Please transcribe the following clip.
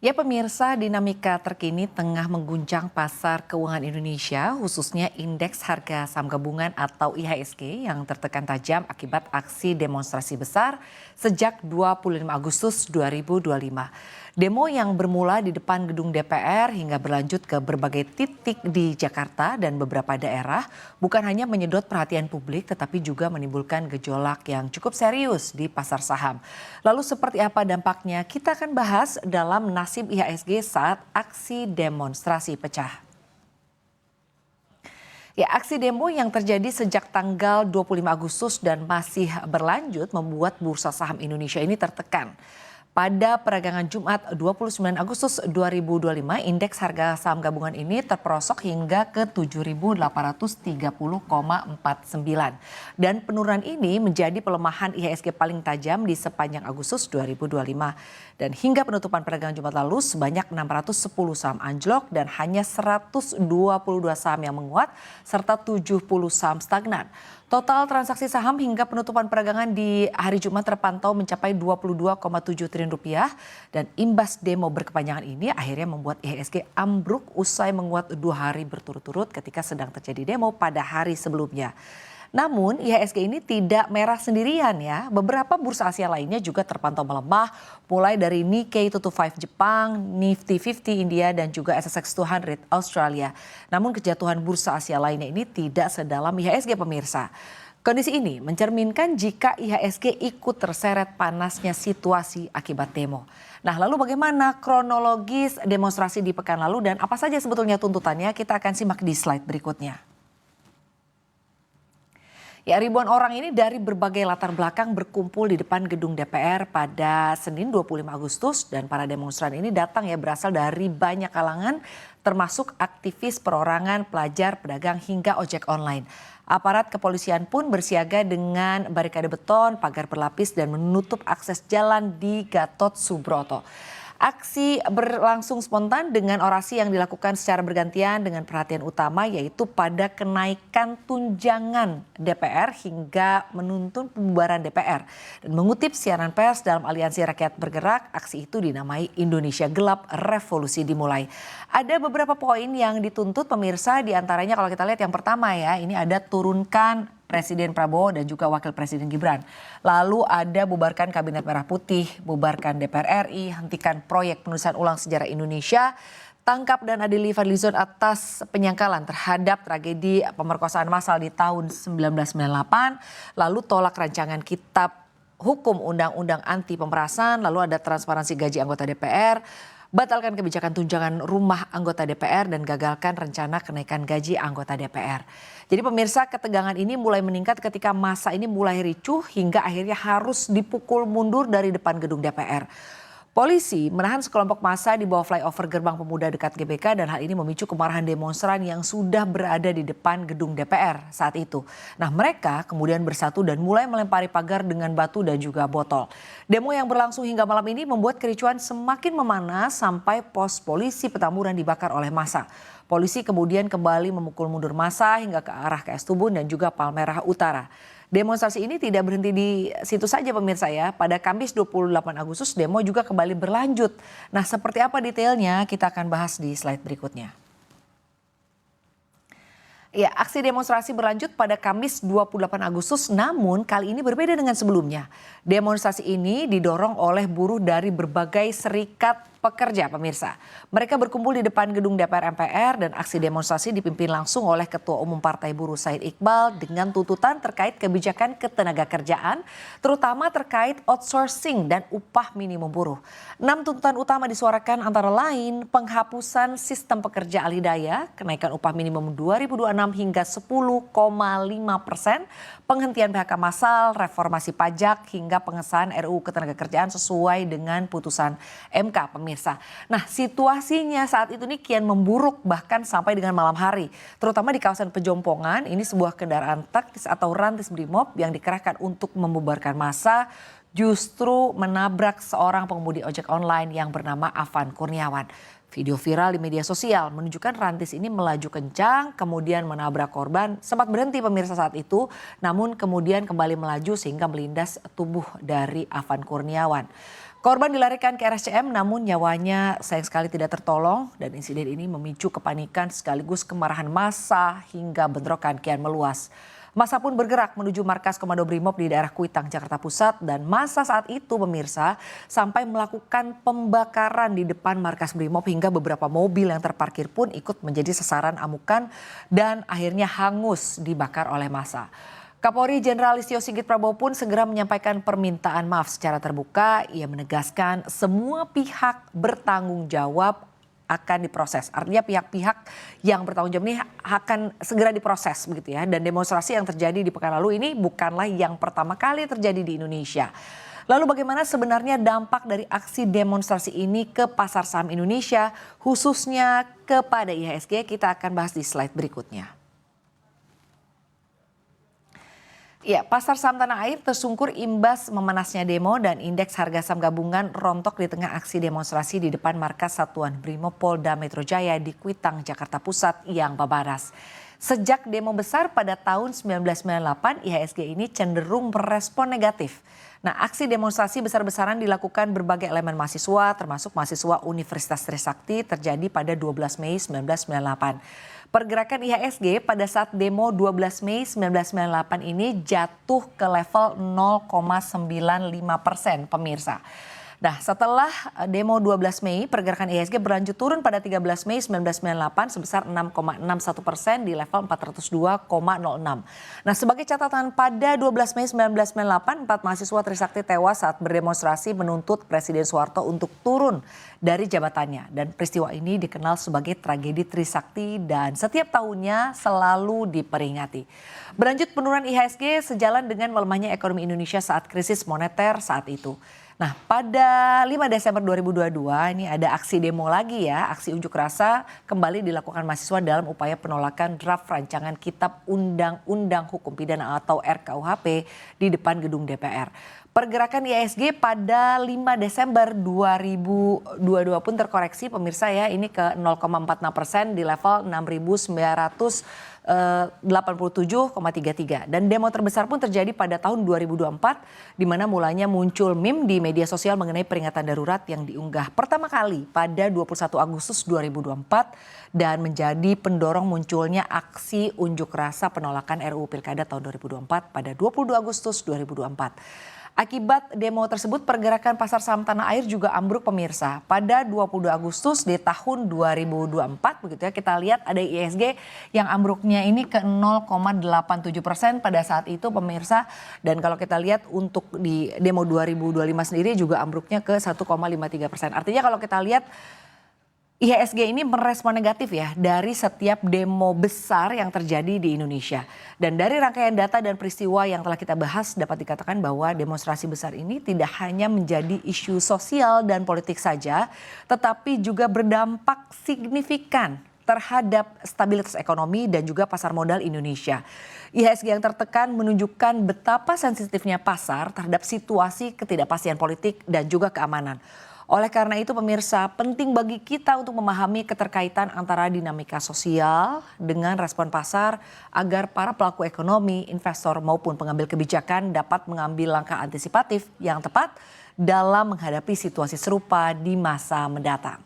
Ya pemirsa, dinamika terkini tengah mengguncang pasar keuangan Indonesia, khususnya indeks harga saham gabungan atau IHSG yang tertekan tajam akibat aksi demonstrasi besar sejak 25 Agustus 2025. Demo yang bermula di depan gedung DPR hingga berlanjut ke berbagai titik di Jakarta dan beberapa daerah bukan hanya menyedot perhatian publik tetapi juga menimbulkan gejolak yang cukup serius di pasar saham. Lalu seperti apa dampaknya? Kita akan bahas dalam nasib IHSG saat aksi demonstrasi pecah. Ya, aksi demo yang terjadi sejak tanggal 25 Agustus dan masih berlanjut membuat bursa saham Indonesia ini tertekan. Pada peragangan Jumat 29 Agustus 2025, indeks harga saham gabungan ini terperosok hingga ke 7.830,49. Dan penurunan ini menjadi pelemahan IHSG paling tajam di sepanjang Agustus 2025. Dan hingga penutupan peragangan Jumat lalu sebanyak 610 saham anjlok dan hanya 122 saham yang menguat serta 70 saham stagnan. Total transaksi saham hingga penutupan peragangan di hari Jumat terpantau mencapai 22,7 triliun rupiah dan imbas demo berkepanjangan ini akhirnya membuat IHSG ambruk usai menguat 2 hari berturut-turut ketika sedang terjadi demo pada hari sebelumnya. Namun IHSG ini tidak merah sendirian ya. Beberapa bursa Asia lainnya juga terpantau melemah mulai dari Nikkei 225 Jepang, Nifty 50 India dan juga SSX 200 Australia. Namun kejatuhan bursa Asia lainnya ini tidak sedalam IHSG pemirsa. Kondisi ini mencerminkan jika IHSG ikut terseret panasnya situasi akibat demo. Nah, lalu bagaimana kronologis demonstrasi di pekan lalu dan apa saja sebetulnya tuntutannya? Kita akan simak di slide berikutnya. Ya, ribuan orang ini dari berbagai latar belakang berkumpul di depan gedung DPR pada Senin 25 Agustus dan para demonstran ini datang ya berasal dari banyak kalangan termasuk aktivis perorangan, pelajar, pedagang hingga ojek online. Aparat kepolisian pun bersiaga dengan barikade beton, pagar berlapis dan menutup akses jalan di Gatot Subroto. Aksi berlangsung spontan dengan orasi yang dilakukan secara bergantian dengan perhatian utama yaitu pada kenaikan tunjangan DPR hingga menuntun pembubaran DPR. Dan mengutip siaran pers dalam Aliansi Rakyat Bergerak, aksi itu dinamai Indonesia Gelap Revolusi Dimulai. Ada beberapa poin yang dituntut pemirsa, diantaranya kalau kita lihat yang pertama ya, ini ada turunkan Presiden Prabowo dan juga Wakil Presiden Gibran. Lalu ada bubarkan Kabinet Merah Putih, bubarkan DPR RI, hentikan proyek penulisan ulang sejarah Indonesia, tangkap dan adili Fadlizon atas penyangkalan terhadap tragedi pemerkosaan massal di tahun 1998, lalu tolak rancangan kitab hukum undang-undang anti pemerasan, lalu ada transparansi gaji anggota DPR, batalkan kebijakan tunjangan rumah anggota DPR dan gagalkan rencana kenaikan gaji anggota DPR. Jadi pemirsa, ketegangan ini mulai meningkat ketika massa ini mulai ricuh hingga akhirnya harus dipukul mundur dari depan gedung DPR. Polisi menahan sekelompok massa di bawah flyover Gerbang Pemuda dekat GBK dan hal ini memicu kemarahan demonstran yang sudah berada di depan gedung DPR saat itu. Nah, mereka kemudian bersatu dan mulai melempari pagar dengan batu dan juga botol. Demo yang berlangsung hingga malam ini membuat kericuan semakin memanas sampai pos polisi Petamburan dibakar oleh massa. Polisi kemudian kembali memukul mundur massa hingga ke arah KS Tubun dan juga Palmerah Utara. Demonstrasi ini tidak berhenti di situ saja pemirsa ya. Pada Kamis 28 Agustus demo juga kembali berlanjut. Nah, seperti apa detailnya kita akan bahas di slide berikutnya. Ya, aksi demonstrasi berlanjut pada Kamis 28 Agustus namun kali ini berbeda dengan sebelumnya. Demonstrasi ini didorong oleh buruh dari berbagai serikat pekerja pemirsa. Mereka berkumpul di depan gedung DPR MPR dan aksi demonstrasi dipimpin langsung oleh Ketua Umum Partai Buruh Said Iqbal dengan tuntutan terkait kebijakan ketenagakerjaan terutama terkait outsourcing dan upah minimum buruh. 6 tuntutan utama disuarakan antara lain penghapusan sistem pekerja alih daya, kenaikan upah minimum 2026 hingga 10,5%, penghentian PHK massal, reformasi pajak hingga pengesahan RUU Ketenagakerjaan sesuai dengan putusan MK pemirsa. Nah, situasinya saat itu nih kian memburuk bahkan sampai dengan malam hari. Terutama di kawasan Pejompongan, ini sebuah kendaraan taktis atau rantis Brimob yang dikerahkan untuk membubarkan massa justru menabrak seorang pengemudi ojek online yang bernama Afan Kurniawan. Video viral di media sosial menunjukkan rantis ini melaju kencang, kemudian menabrak korban, sempat berhenti pemirsa saat itu, namun kemudian kembali melaju sehingga melindas tubuh dari Afan Kurniawan. Korban dilarikan ke RSCM namun nyawanya sayang sekali tidak tertolong dan insiden ini memicu kepanikan sekaligus kemarahan massa hingga bentrokan kian meluas. Massa pun bergerak menuju markas Komando Brimob di daerah Kuitang, Jakarta Pusat dan massa saat itu pemirsa sampai melakukan pembakaran di depan markas Brimob hingga beberapa mobil yang terparkir pun ikut menjadi sasaran amukan dan akhirnya hangus dibakar oleh massa. Kapolri Jenderal Listio Sigit Prabowo pun segera menyampaikan permintaan maaf secara terbuka. Ia menegaskan semua pihak bertanggung jawab akan diproses. Artinya pihak-pihak yang bertanggung jawab ini akan segera diproses begitu ya. Dan demonstrasi yang terjadi di pekan lalu ini bukanlah yang pertama kali terjadi di Indonesia. Lalu bagaimana sebenarnya dampak dari aksi demonstrasi ini ke pasar saham Indonesia, khususnya kepada IHSG? Kita akan bahas di slide berikutnya. Ya, pasar saham tanah air tersungkur imbas memanasnya demo dan indeks harga saham gabungan rontok di tengah aksi demonstrasi di depan markas Satuan Brimob Polda Metro Jaya di Kuitang, Jakarta Pusat yang panas. Sejak demo besar pada tahun 1998, IHSG ini cenderung merespon negatif. Nah, aksi demonstrasi besar-besaran dilakukan berbagai elemen mahasiswa, termasuk mahasiswa Universitas Trisakti terjadi pada 12 Mei 1998. Pergerakan IHSG pada saat demo 12 Mei 1998 ini jatuh ke level 0,95% pemirsa. Nah, setelah demo 12 Mei, pergerakan IHSG berlanjut turun pada 13 Mei 1998 sebesar 6,61% di level 402,06. Nah, sebagai catatan pada 12 Mei 1998, 4 mahasiswa Trisakti tewas saat berdemonstrasi menuntut Presiden Soeharto untuk turun dari jabatannya. Dan peristiwa ini dikenal sebagai tragedi Trisakti dan setiap tahunnya selalu diperingati. Berlanjut penurunan IHSG sejalan dengan melemahnya ekonomi Indonesia saat krisis moneter saat itu. Nah, pada 5 Desember 2022 ini ada aksi demo lagi ya, aksi unjuk rasa kembali dilakukan mahasiswa dalam upaya penolakan draft rancangan Kitab Undang-Undang Hukum Pidana atau RKUHP di depan gedung DPR. Pergerakan IHSG pada 5 Desember 2022 pun terkoreksi pemirsa ya, ini ke 0,46% di level 6.987,33. Dan demo terbesar pun terjadi pada tahun 2024 di mana mulanya muncul meme di media sosial mengenai peringatan darurat yang diunggah pertama kali pada 21 Agustus 2024 dan menjadi pendorong munculnya aksi unjuk rasa penolakan RUU Pilkada tahun 2024 pada 22 Agustus 2024. Akibat demo tersebut pergerakan pasar saham tanah air juga ambruk pemirsa. Pada 22 Agustus di tahun 2024 begitu ya, kita lihat ada IHSG yang ambruknya ini ke 0,87% pada saat itu pemirsa. Dan kalau kita lihat untuk di demo 2025 sendiri juga ambruknya ke 1,53%. Artinya kalau kita lihat IHSG ini merespon negatif ya dari setiap demo besar yang terjadi di Indonesia. Dan dari rangkaian data dan peristiwa yang telah kita bahas dapat dikatakan bahwa demonstrasi besar ini tidak hanya menjadi isu sosial dan politik saja, tetapi juga berdampak signifikan terhadap stabilitas ekonomi dan juga pasar modal Indonesia. IHSG yang tertekan menunjukkan betapa sensitifnya pasar terhadap situasi ketidakpastian politik dan juga keamanan. Oleh karena itu pemirsa, penting bagi kita untuk memahami keterkaitan antara dinamika sosial dengan respon pasar agar para pelaku ekonomi, investor maupun pengambil kebijakan dapat mengambil langkah antisipatif yang tepat dalam menghadapi situasi serupa di masa mendatang.